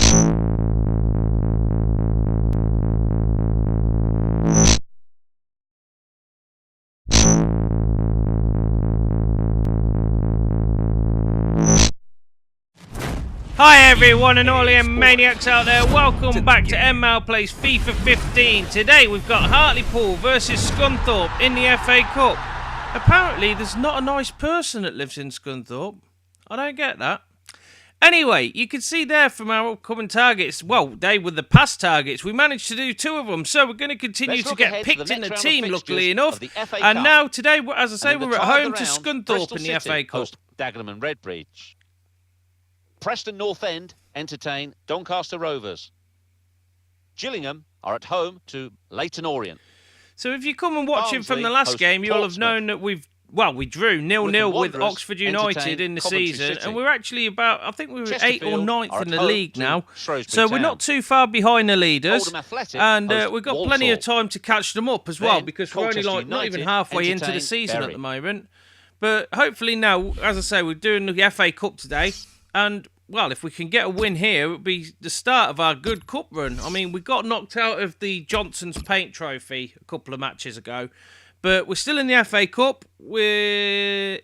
Hi everyone and all the maniacs out there, welcome back to En-Mao Plays FIFA 15. Today we've got Hartlepool versus Scunthorpe in the FA Cup. Apparently there's not a nice person that lives in Scunthorpe. I don't get that. Anyway, you can see there from our upcoming targets, well, they were the past targets. We managed to do 2 of them, so we're going to continue to get picked in the team, luckily enough. And now, today, as I say, we're at home to Scunthorpe in the FA Cup. Dagenham and Redbridge. Preston North End entertain Doncaster Rovers. Gillingham are at home to Leyton Orient. So if you come and watch it from the last game, you'll have known that we drew 0-0 with Oxford United in the season, and we're actually about, I think we were 8th or 9th in the league now, so we're not too far behind the leaders, and we've got plenty of time to catch them up as well, because we're only like not even halfway into the season at the moment. But hopefully now, as I say, we're doing the FA Cup today, and well, if we can get a win here, it would be the start of our good cup run. I mean, we got knocked out of the Johnson's Paint Trophy a couple of matches ago, but we're still in the FA Cup. I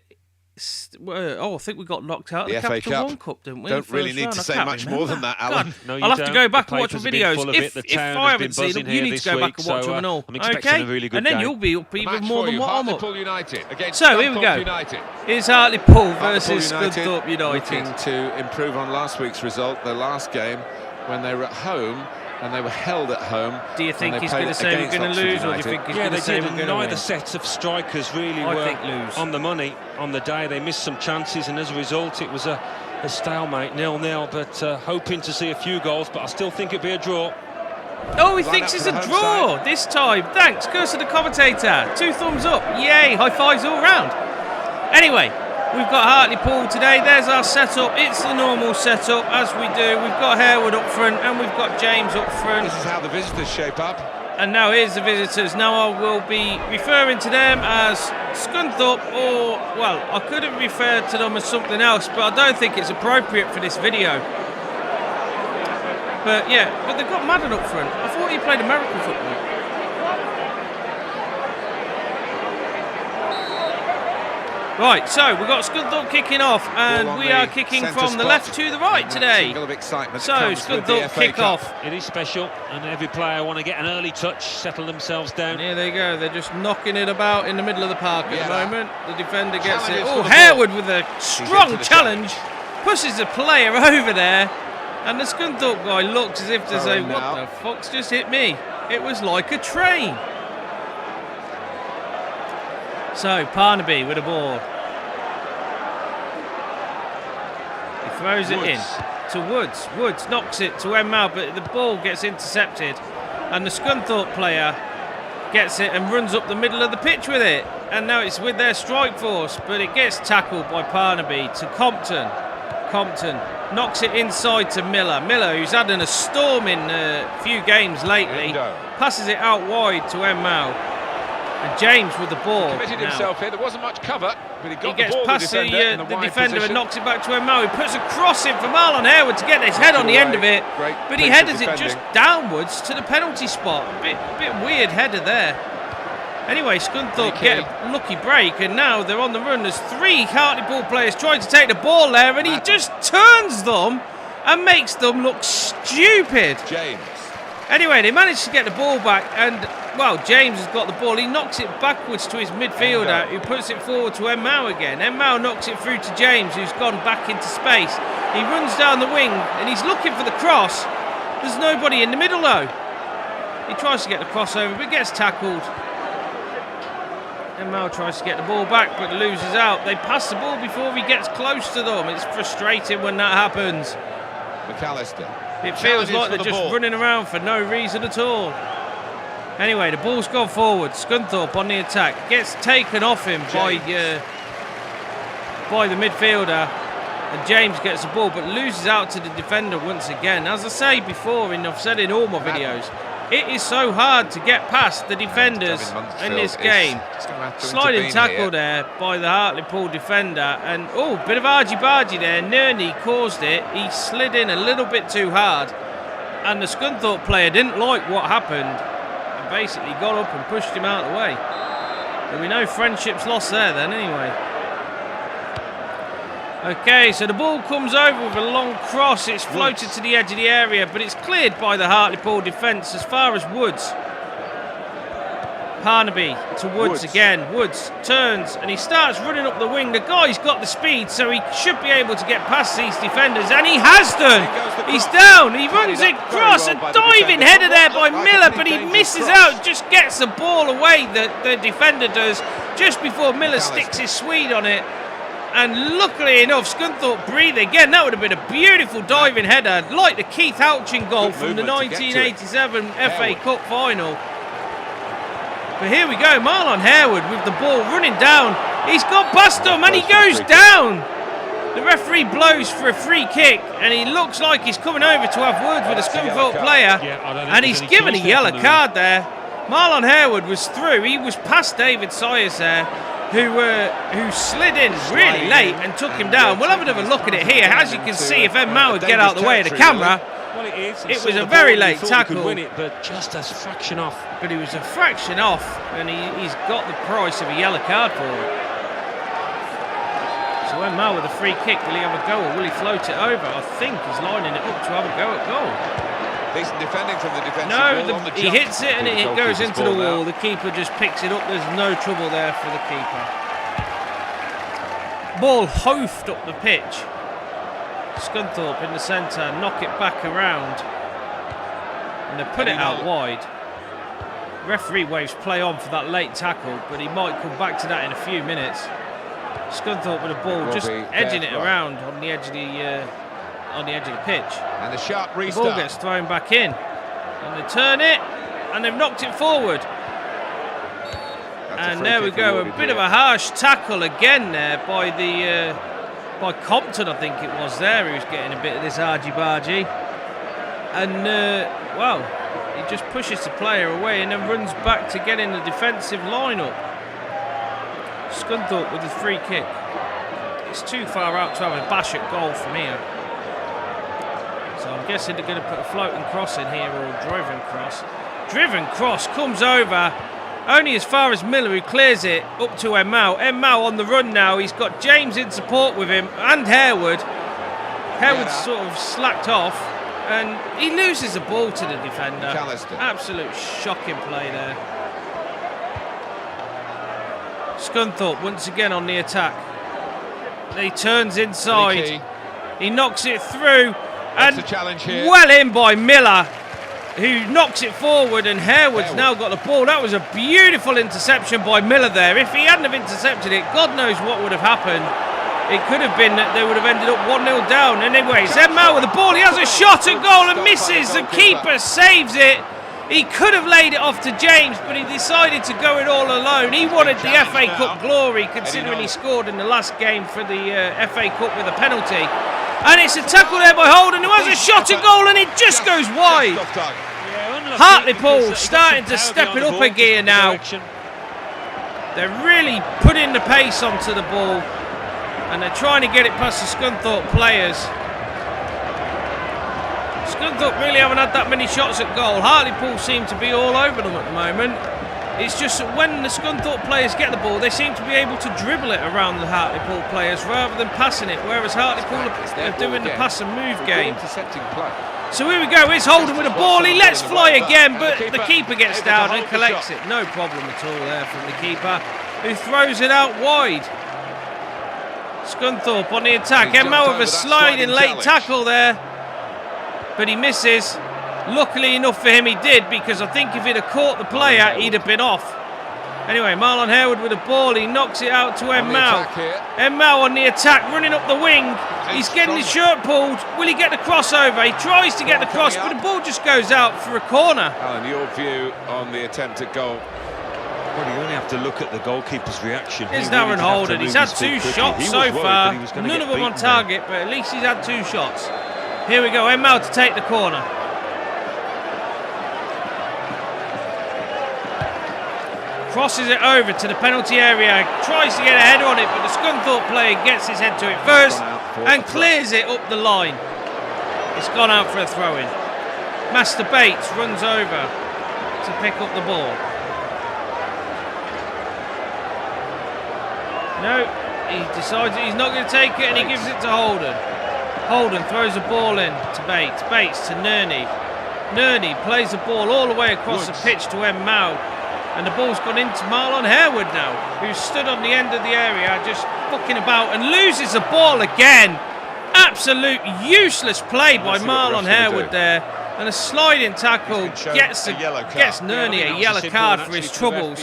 think we got knocked out of the Capital One Cup, didn't we? Don't really need to say much more than that, Alan. No, I'll have to go back and watch the videos. If I haven't seen them, you need to go back and watch them and all. Okay? And then you'll be up even more than what I'm up. So, here we go. It's Hartlepool versus Scunthorpe United. Looking to improve on last week's result, the last game, when they were at home. And they were held at home. Do you think he's going to say we're going to lose, or do you think he's going to say we're going to win? Neither set of strikers really were on the money on the day. They missed some chances, and as a result, it was a stalemate, 0-0. But hoping to see a few goals, but I still think it'd be a draw. Oh, he thinks it's a draw this time. Thanks, curse of the commentator. 2 thumbs up. Yay, high fives all round. Anyway, we've got Hartlepool today. There's our setup. It's the normal setup, as we do. We've got Harewood up front, and we've got James up front. This is how the visitors shape up. And now here's the visitors. Now I will be referring to them as Scunthorpe, or, well, I could have referred to them as something else, but I don't think it's appropriate for this video. But yeah, but they've got Madden up front. I thought he played American football. Right, so we've got Scunthorpe kicking off, and we are kicking from the left to the right today. So Scunthorpe kick off. It is special, and every player want to get an early touch, settle themselves down. Here they go. They're just knocking it about in the middle of the park at the moment. The defender gets it. Oh, Harewood with a strong challenge, pushes the player over there, and the Scunthorpe guy looks as if to say, "What the fuck's just hit me?" It was like a train. So, Parnaby with a ball. He throws it in to Woods. Woods knocks it to En-Mao, but the ball gets intercepted. And the Scunthorpe player gets it and runs up the middle of the pitch with it. And now it's with their strike force, but it gets tackled by Parnaby to Compton. Compton knocks it inside to Miller. Miller, who's had a storm in a few games lately, passes it out wide to En-Mao. And James with the ball. He committed himself here. There wasn't much cover, but he got gets the ball past the defender position. and knocks it back to En-Mao. He puts a cross in for Marlon Harewood to get his head on the end of it, but he headers it just downwards to the penalty spot. A bit weird header there. Anyway, Scunthorpe get a lucky break, and now they're on the run. There's 3 Hartlepool players trying to take the ball there, and he just turns them and makes them look stupid. James. Anyway, they managed to get the ball back, and, well, James has got the ball. He knocks it backwards to his midfielder, who puts it forward to En-Mao again. En-Mao knocks it through to James, who's gone back into space. He runs down the wing, and he's looking for the cross. There's nobody in the middle, though. He tries to get the crossover, but gets tackled. En-Mao tries to get the ball back, but loses out. They pass the ball before he gets close to them. It's frustrating when that happens. McAllister. It feels like they're just running around for no reason at all. Anyway, the ball's gone forward. Scunthorpe on the attack. Gets taken off him by the midfielder. And James gets the ball, but loses out to the defender once again. As I say before, and I've said in all my videos, It is so hard to get past the defenders in this game. Sliding tackle there by the Hartlepool defender. And, oh, bit of argy-bargy there. Nerney caused it. He slid in a little bit too hard. And the Scunthorpe player didn't like what happened. And basically got up and pushed him out of the way. But we know friendship's lost there then anyway. Okay, so the ball comes over with a long cross. It's floated to the edge of the area, but it's cleared by the Hartlepool defence as far as Woods. Parnaby to Woods again. Woods turns and he starts running up the wing. The guy's got the speed, so he should be able to get past these defenders, and he has done. He's down. He runs it across. A diving header there by Miller, but he misses out. Just gets the ball away. The defender does just before Miller sticks his Swede on it. And luckily enough, Scunthorpe breathe again. That would have been a beautiful diving header, like the Keith Houchin goal from the 1987 FA Cup final. But here we go, Marlon Harewood with the ball running down. He's got past him and he goes down. The referee blows for a free kick, and he looks like he's coming over to have words with a Scunthorpe player. And he's given a yellow card there. Marlon Harewood was through. He was past David Sayers there, who slid in really late and took him down. We'll have another look at it here. As you can see, if En-Mao would get out of the way of the camera, it was a very late tackle. Win it, but just a fraction off. But he was a fraction off, and he's got the price of a yellow card for it. So En-Mao with a free kick, will he have a go or will he float it over? I think he's lining it up to have a go at goal. Decent defending from the defensive no, he hits it and it goes into the wall. The keeper just picks it up. There's no trouble there for the keeper. Ball hoofed up the pitch. Scunthorpe in the centre, knock it back around. And they put it out wide. Referee waves play on for that late tackle, but he might come back to that in a few minutes. Scunthorpe with the ball just edging it around on the edge of the pitch. And the sharp restart. The ball gets thrown back in. And they turn it, and they've knocked it forward. And there we go, a bit of a harsh tackle again there by Compton, I think it was there. He was getting a bit of this argy-bargy. And, well, he just pushes the player away and then runs back to get in the defensive lineup. Scunthorpe with the free kick. It's too far out to have a bash at goal from here. So I'm guessing they're going to put a floating cross in here or a driven cross. Driven cross comes over only as far as Miller, who clears it up to En-Mao. En-Mao on the run now. He's got James in support with him and Harewood. Harewood's sort of slacked off and he loses the ball to the defender. Absolute shocking play there. Scunthorpe once again on the attack. He turns inside. He knocks it through. And well in by Miller, who knocks it forward, and Harewood's now got the ball. That was a beautiful interception by Miller there. If he hadn't have intercepted it, God knows what would have happened. It could have been that they would have ended up 1-0 down. Anyway, En-Mao with the ball. He has a shot at goal and misses. The keeper saves it. He could have laid it off to James, but he decided to go it all alone. He wanted the FA Cup glory, considering he scored in the last game for the FA Cup with a penalty. And it's a tackle there by Holden, who has a shot at goal, and it just goes wide. Hartlepool starting to step it up a gear now. They're really putting the pace onto the ball, and they're trying to get it past the Scunthorpe players. Scunthorpe really haven't had that many shots at goal. Hartlepool seem to be all over them at the moment. It's just that when the Scunthorpe players get the ball, they seem to be able to dribble it around the Hartlepool players rather than passing it, whereas Hartlepool are doing the pass and move game. So here we go, here's Holden with the ball. He lets fly again, but the keeper gets down and collects it. No problem at all there from the keeper, who throws it out wide. Scunthorpe on the attack. En-Mao with a sliding late tackle there, but he misses. Luckily enough for him, he did, because I think if he'd have caught the player, he'd have been off. Anyway, Marlon Harewood with the ball. He knocks it out to En-Mao. En-Mao on the attack, running up the wing. He's getting his shirt pulled. Will he get the crossover? He tries to get the cross, but the ball just goes out for a corner. Alan, your view on the attempt at goal? Well, you only have to look at the goalkeeper's reaction. Here's Darren Holden. He's had 2 shots so far. None of them on target, but at least he's had 2 shots. Here we go, En-Mao to take the corner. Crosses it over to the penalty area. Tries to get a header on it, but the Scunthorpe player gets his head to it first and clears it up the line. It's gone out for a throw-in. Master Bates runs over to pick up the ball. No, he decides that he's not going to take it and he gives it to Holden. Holden throws the ball in to Bates. Bates to Nerney. Nerney plays the ball all the way across the pitch to En-Mao. And the ball's gone into Marlon Harewood now, who's stood on the end of the area just fucking about and loses the ball again. Absolute useless play by Marlon Harewood there. And a sliding tackle gets Nerney a yellow card for his troubles.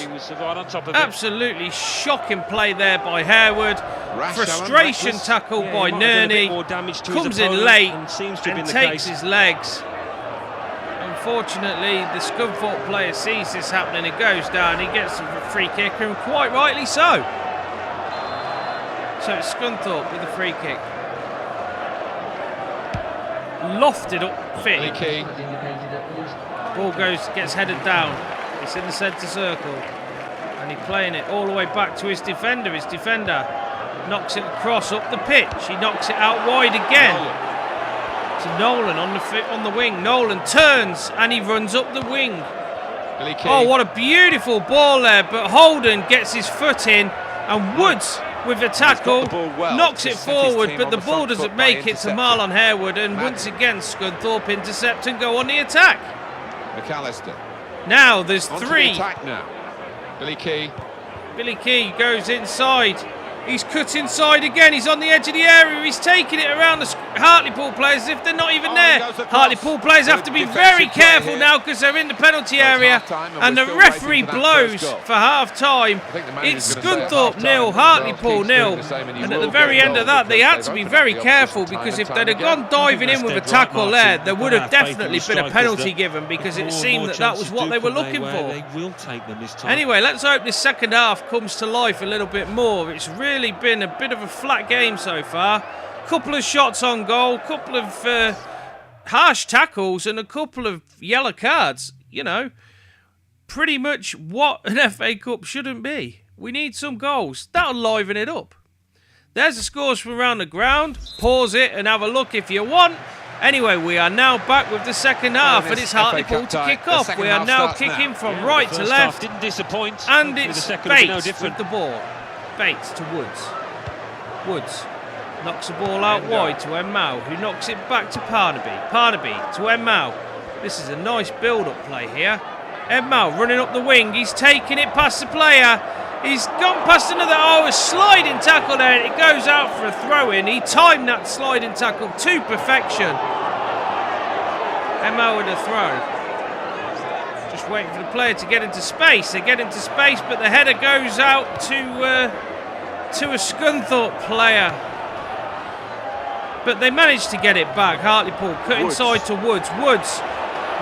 Absolutely shocking play there by Harewood. Frustration tackle by Nerney. Comes in late and takes his legs. Unfortunately, the Scunthorpe player sees this happening and goes down. He gets a free kick, and quite rightly so. So it's Scunthorpe with a free kick. Lofted up fit. Ball gets headed down. It's in the centre circle. And he's playing it all the way back to his defender. His defender knocks it across up the pitch. He knocks it out wide again. To Nolan on the wing. Nolan turns and he runs up the wing. Oh, what a beautiful ball there, but Holden gets his foot in and Woods with a tackle knocks it forward, but the ball doesn't make it to Marlon Harewood, and once again Scunthorpe intercept and go on the attack. McAllister. Now there's three. Billy Key goes inside. He's cut inside again. He's on the edge of the area. He's taking it around the Hartlepool players as if they're not even there. Hartlepool players have to be very careful now because they're in the penalty area. And the referee blows for half-time. It's Scunthorpe 0, Hartlepool 0. And at the very end of that, they had to be very careful because if they'd have gone diving in with a tackle there would have definitely been a penalty given because it seemed that was what they were looking for. Anyway, let's hope this second half comes to life a little bit more. It's really been a bit of a flat game so far. Couple of shots on goal, couple of harsh tackles and a couple of yellow cards. You know, pretty much what an FA Cup shouldn't be. We need some goals. That'll liven it up. There's the scores from around the ground. Pause it and have a look if you want. Anyway, we are now back with the second half, and it's Hartlepool to kick off. We are now kicking from right to left, didn't disappoint, and it's Bates with the ball. Bates to Woods. Woods knocks the ball out wide to En-Mao, who knocks it back to Parnaby. Parnaby to En-Mao. This is a nice build-up play here. En-Mao running up the wing. He's taking it past the player. He's gone past another. Oh, a sliding tackle there. It goes out for a throw-in. He timed that sliding tackle to perfection. En-Mao with a throw. Just waiting for the player to get into space. They get into space, but the header goes out to a Scunthorpe player. But they managed to get it back. Hartlepool cut inside to Woods. Woods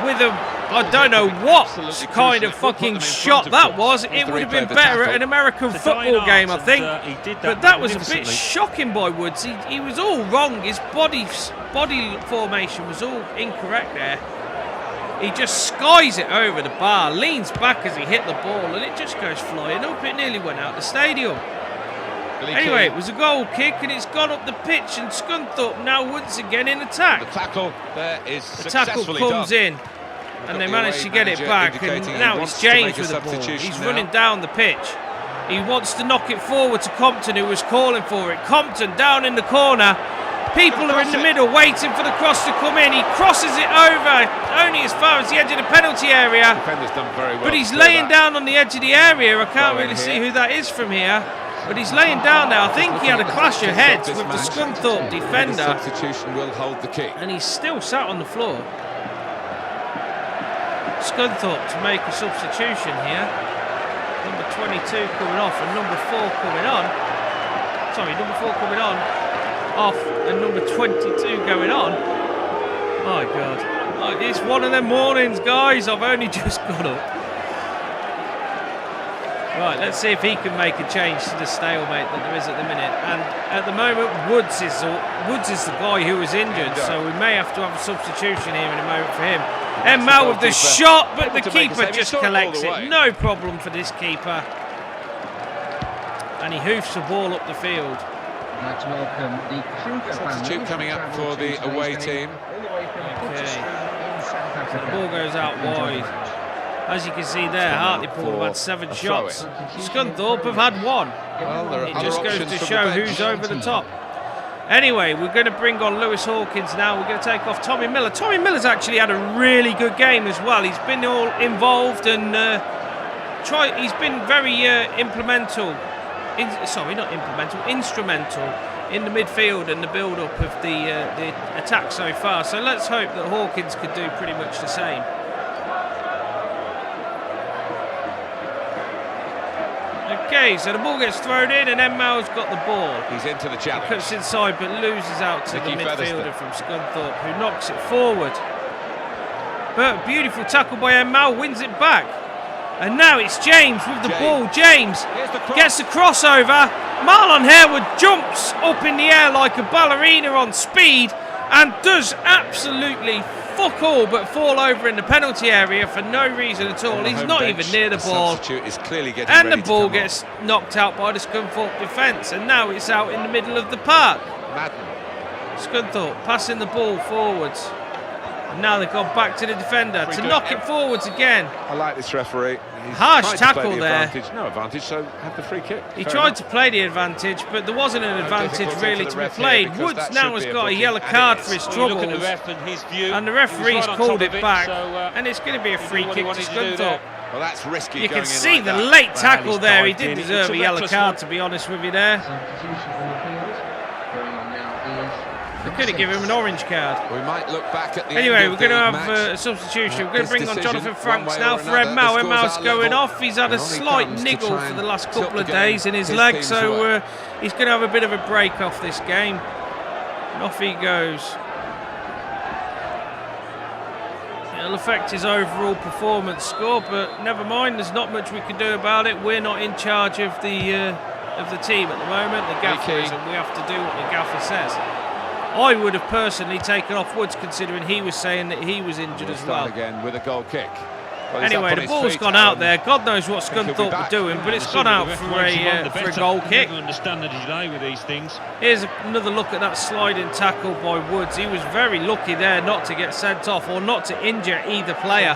with a, I don't know what kind of fucking shot that was. It would have been better at an American football game, I think. But that was a bit shocking by Woods. He was all wrong. His body formation was all incorrect there. He just skies it over the bar, leans back as he hit the ball, and it just goes flying up. It nearly went out the stadium. Anyway, it was a goal kick, and it's gone up the pitch, and Scunthorpe now once again in attack. The tackle there is successfully the tackle comes in, and they manage to get it back, and now it's James with the ball. He's running down the pitch. He wants to knock it forward to Compton, who was calling for it. Compton down in the corner. People are in the middle waiting for the cross to come in. He crosses it over only as far as the edge of the penalty area. But he's laying down on the edge of the area. I can't really see who that is from here. But he's laying down there. I think he had a clash of heads with the Scunthorpe defender. Substitution will hold the kick. And he's still sat on the floor. Scunthorpe to make a substitution here. Number 22 coming off and number 4 coming on. Sorry, number 4 coming on. Off and number 22 going on. My God. Oh, it's one of them mornings, guys. I've only just got up. Right, let's see if he can make a change to the stalemate that there is at the minute. And at the moment, Woods is the guy who was injured, so we may have to have a substitution here in a moment for him. En-Mao with the shot, but the keeper just collects it. No problem for this keeper. And he hoofs the ball up the field. I'd like to welcome the Kruger Substitute coming up for the away team. Okay. So the ball goes out wide. As you can see there, Hartlepool have had 7 shots. Scunthorpe have had 1. Well, it just goes to show who's over the top. Anyway, we're going to bring on Lewis Hawkins now. We're going to take off Tommy Miller. Tommy Miller's actually had a really good game as well. He's been all involved and he's been very instrumental in the midfield and the build-up of the attack so far. So let's hope that Hawkins could do pretty much the same. Okay, so the ball gets thrown in and En-Mao's got the ball. He's into the challenge. He cuts inside but loses out to the midfielder from Scunthorpe, who knocks it forward. But a beautiful tackle by En-Mao, wins it back. And now it's James with the ball. James gets the crossover. Marlon Harewood jumps up in the air like a ballerina on speed and does absolutely fuck all but fall over in the penalty area for no reason at all. He's not even near the ball. And the ball gets knocked out by the Scunthorpe defence. And now it's out in the middle of the park. Scunthorpe passing the ball forwards. And now they've gone back to the defender to knock it forwards again. I like this referee. Harsh tackle there. No advantage, so have the free kick. He tried to play the advantage, but there wasn't an advantage really to be played. Woods now has got a yellow card for his troubles. And the referee's called it back. And it's going to be a free kick to Scunthorpe. Well, that's risky. You can see the late tackle there. He did deserve a yellow card, to be honest with you there. They could have given him an orange card. We might look back at the anyway, end we're going to have match. A substitution. We're going to bring on Jonathan Franks now for En-Mao. En-Mao's going off. He's had a slight niggle for the last couple of days in his leg, so he's going to have a bit of a break off this game. And off he goes. It'll affect his overall performance score, but never mind. There's not much we can do about it. We're not in charge of the team at the moment. The gaffer is, and we have to do what the gaffer says. I would have personally taken off Woods, considering he was saying that he was injured as well. Again with a goal kick. Well, anyway, the ball's gone out there. God knows what Scunthorpe were doing, but it's gone out for a goal kick. Understand the delay with these things. Here's another look at that sliding tackle by Woods. He was very lucky there not to get sent off or not to injure either player.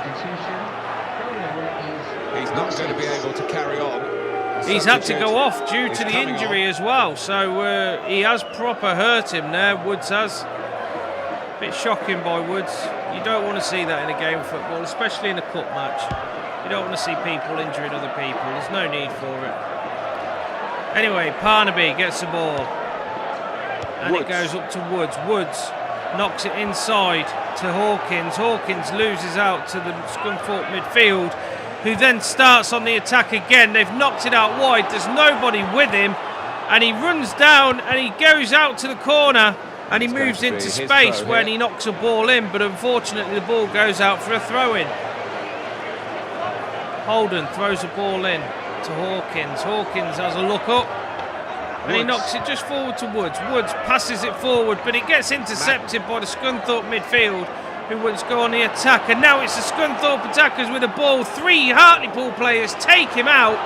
He's not going to be able to carry on. He's had to go off due to the injury as well, so he has proper hurt him there, Woods has. A bit shocking by Woods. You don't want to see that in a game of football, especially in a cup match. You don't want to see people injuring other people, there's no need for it. Anyway, Parnaby gets the ball. And it goes up to Woods. Woods knocks it inside to Hawkins. Hawkins loses out to the Scunthorpe midfield, who then starts on the attack again. They've knocked it out wide. There's nobody with him. And he runs down and he goes out to the corner and he moves into space when he knocks a ball in. But unfortunately, the ball goes out for a throw-in. Holden throws the ball in to Hawkins. Hawkins has a look up. And he knocks it just forward to Woods. Woods passes it forward, but it gets intercepted by the Scunthorpe midfield, who wants to go on the attack. And now it's the Scunthorpe attackers with the ball. 3 Hartlepool players take him out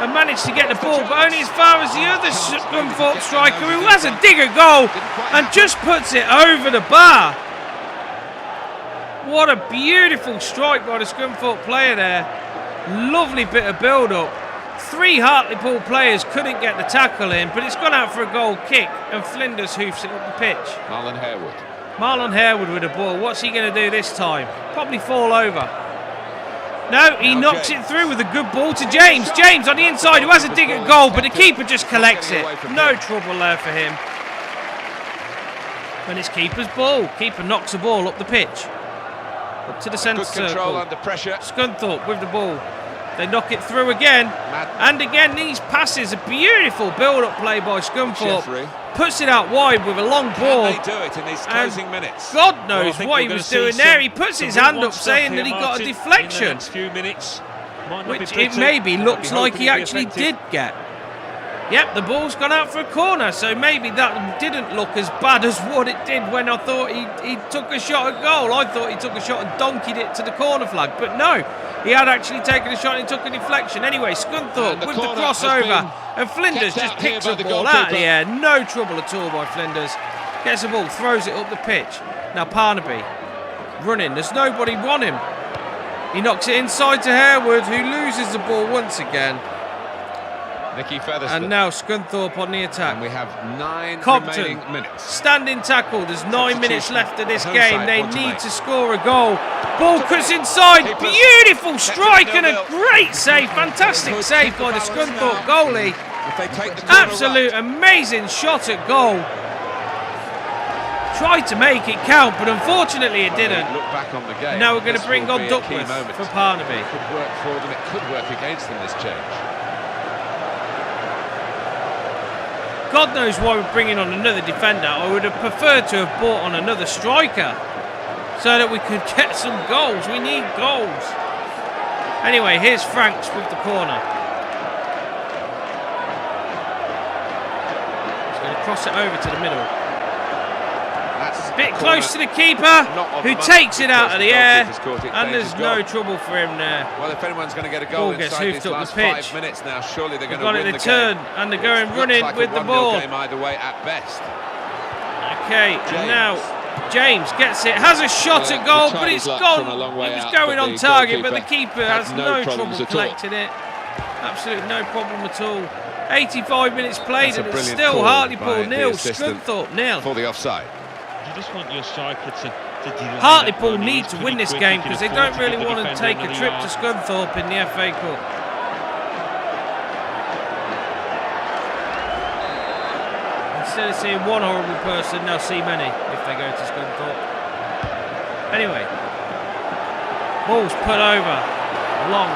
and manage to get the ball, but only as far as the other Scunthorpe striker, who has a digger goal and just puts it over the bar. What a beautiful strike by the Scunthorpe player there. Lovely bit of build-up. 3 Hartlepool players couldn't get the tackle in, but it's gone out for a goal kick, and Flinders hoofs it up the pitch. Marlon Harewood. Marlon Harewood with the ball. What's he going to do this time? Probably fall over. No, he knocks it through with a good ball to James. James on the inside, who has a dig at goal, but the keeper just collects it. No trouble there for him. And it's keeper's ball. Keeper knocks the ball up the pitch. Up to the centre circle. Under pressure. Scunthorpe with the ball. They knock it through again. And again, these passes, a beautiful build-up play by Scunthorpe. Puts it out wide with a long ball. Can they do it in these closing minutes? God knows what he was doing there. He puts his hand up saying that he got a deflection. Few minutes. which it maybe looks like he actually did get. Yep, the ball's gone out for a corner, so maybe that didn't look as bad as what it did when I thought he took a shot at goal. I thought he took a shot and donkeyed it to the corner flag, but no, he had actually taken a shot and he took a deflection. Anyway, Scunthorpe with the crossover, and Flinders just picks the ball out of the air. No trouble at all by Flinders. Gets the ball, throws it up the pitch. Now Parnaby running, there's nobody on him. He knocks it inside to Harewood, who loses the ball once again. Nicky Featherstone. And now Scunthorpe on the attack. And we have 9 Compton, remaining minutes. Standing tackle. There's 9 minutes left of this game. They need to score a goal. Ball cuts inside. Beautiful strike and a great save. Fantastic save by the Scunthorpe goalie. Absolute amazing shot at goal. Tried to make it count, but unfortunately it didn't. Look back on the game. Now we're going to bring on Duckworth for Parnaby. It could work for them. It could work against them, this change. God knows why we're bringing on another defender. I would have preferred to have brought on another striker so that we could get some goals. We need goals. Anyway, here's Franks with the corner. He's going to cross it over to the middle. A bit close to the keeper, who takes it out of the air, and there's no trouble for him there. Well, if anyone's going to get a goal inside these last 5 minutes now, surely they're going to win the game. And they're going running with the ball. Game either way at best. Okay, and now James gets it, has a shot at goal, but it's gone. It was going on target, but the keeper has no trouble collecting it. Absolutely no problem at all. 85 minutes played, and it's still Hartlepool 0, Scunthorpe 0. For the offside. You just want your striker to Hartlepool need to win this game because they don't really want to take a trip to Scunthorpe in the FA Cup. Instead of seeing one horrible person, they'll see many if they go to Scunthorpe. Anyway, ball's put over, long,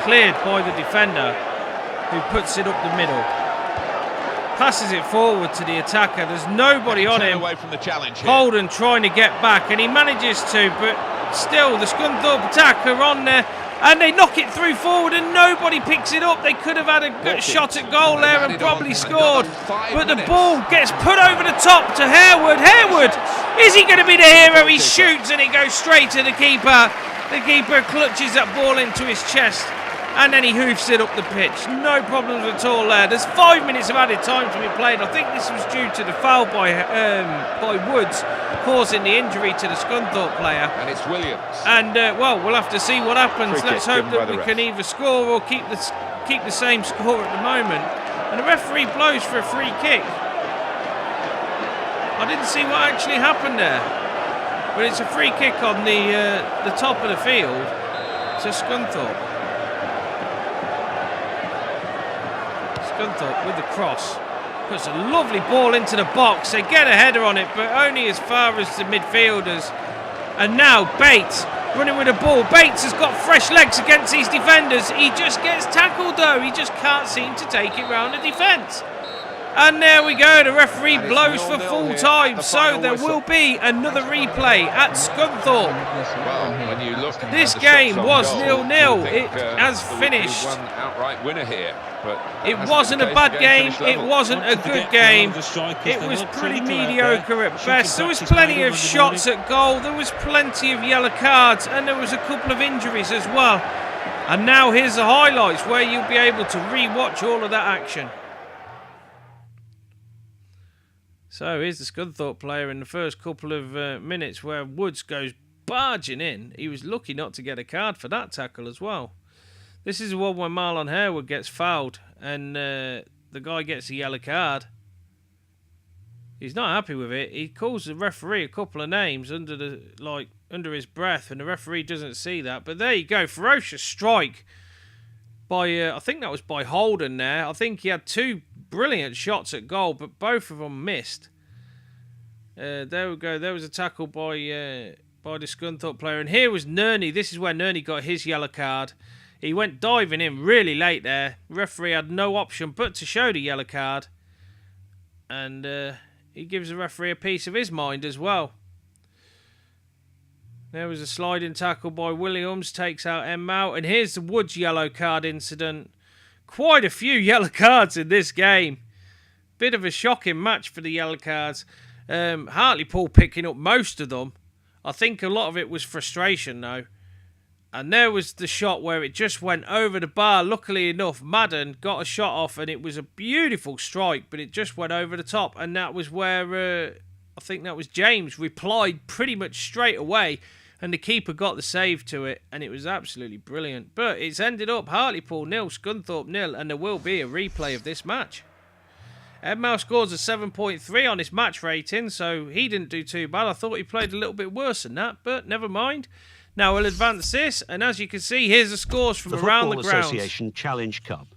cleared by the defender, who puts it up the middle. Passes it forward to the attacker. There's nobody on him. Away from the challenge here. Holden trying to get back, and he manages to, but still the Scunthorpe attack are on there, and they knock it through forward, and nobody picks it up. They could have had a good shot at goal there and probably scored, but the ball gets put over the top to Harewood. Harewood, is he going to be the hero? He shoots, and it goes straight to the keeper. The keeper clutches that ball into his chest, and then he hoofs it up the pitch. No problems at all there. There's 5 minutes of added time to be played. I think this was due to the foul by Woods, causing the injury to the Scunthorpe player. And it's Williams. And, well, we'll have to see what happens. Free Let's kick hope given that by we the can either score or keep the same score at the moment. And the referee blows for a free kick. I didn't see what actually happened there. But it's a free kick on the top of the field to Scunthorpe. Scunthorpe with the cross. Puts a lovely ball into the box. They get a header on it, but only as far as the midfielders. And now Bates running with the ball. Bates has got fresh legs against these defenders. He just gets tackled though. He just can't seem to take it round the defence. And there we go. The referee blows for full time. So there will be another replay at Scunthorpe. Well, when you look at this game was 0-0. It has there finished. would be one outright winner here, but it wasn't a bad game. It wasn't a good game. It was pretty mediocre at best. There was plenty of shots at goal. There was plenty of yellow cards, and there was a couple of injuries as well. And now here's the highlights where you'll be able to re-watch all of that action. So here's the Scunthorpe player in the first couple of minutes where Woods goes barging in. He was lucky not to get a card for that tackle as well. This is the one where Marlon Harewood gets fouled and the guy gets a yellow card. He's not happy with it. He calls the referee a couple of names under his breath, and the referee doesn't see that. But there you go, ferocious strike by I think that was by Holden there. I think he had two brilliant shots at goal, but both of them missed. There we go. There was a tackle by the Scunthorpe player, and here was Nerney. This is where Nerney got his yellow card. He went diving in really late there. Referee had no option but to show the yellow card, and he gives the referee a piece of his mind as well. There was a sliding tackle by Williams, takes out En-Mao. And here's the Woods yellow card incident. Quite a few yellow cards in this game. Bit of a shocking match for the yellow cards. Hartlepool picking up most of them. I think a lot of it was frustration, though. And there was the shot where it just went over the bar. Luckily enough, Madden got a shot off, and it was a beautiful strike, but it just went over the top. And that was where, I think that was James, replied pretty much straight away, and the keeper got the save to it, and it was absolutely brilliant. But it's ended up Hartlepool 0, Scunthorpe 0, and there will be a replay of this match. EnMao scores a 7.3 on his match rating, so he didn't do too bad. I thought he played a little bit worse than that, but never mind. Now we'll advance this, and as you can see, here's the scores from around the grounds. Football Association Challenge Cup.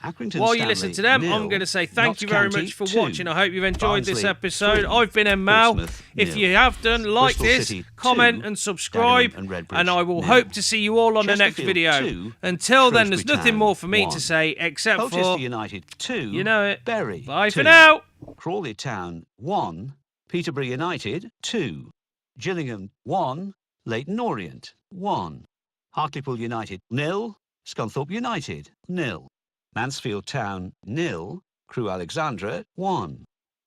Accrington While you Stanley, listen to them, 0, I'm going to say thank you very much for 2, watching. I hope you've enjoyed this Barnsley, episode. 3, I've been En-Mao. Portsmouth, If 0, you have done, like Bristol this, City, comment 2, and subscribe, Dagenham and I will 0, hope to see you all on the next Chesterfield, video. 2, Until then, there's Shrewsbury nothing Town, more for me 1, to say except Colchester for, United 2, you know it. Bury Bye 2, for now. Crawley Town 1, Peterborough United 2, Gillingham 1, Leyton Orient 1, Hartlepool United 0, Scunthorpe United 0, Mansfield Town 0, Crewe Alexandra 1,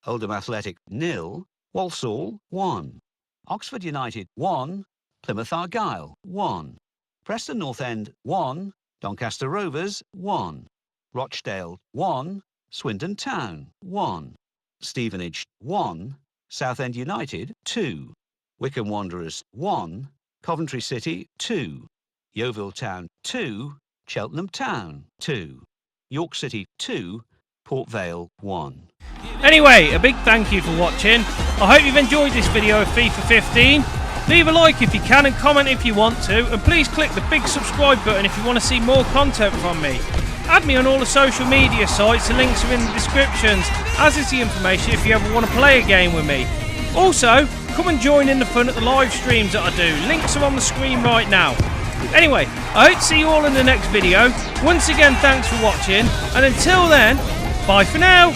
Oldham Athletic 0, Walsall 1, Oxford United 1, Plymouth Argyle 1, Preston North End 1, Doncaster Rovers 1, Rochdale 1, Swindon Town 1, Stevenage 1, Southend United 2, Wycombe Wanderers 1, Coventry City 2, Yeovil Town 2, Cheltenham Town 2, York City 2, Port Vale 1. Anyway, a big thank you for watching. I hope you've enjoyed this video of FIFA 15. Leave a like if you can and comment if you want to. And please click the big subscribe button if you want to see more content from me. Add me on all the social media sites, the links are in the descriptions, as is the information if you ever want to play a game with me. Also, come and join in the fun at the live streams that I do. Links are on the screen right now. Anyway, I hope to see you all in the next video. Once again, thanks for watching, and until then, bye for now.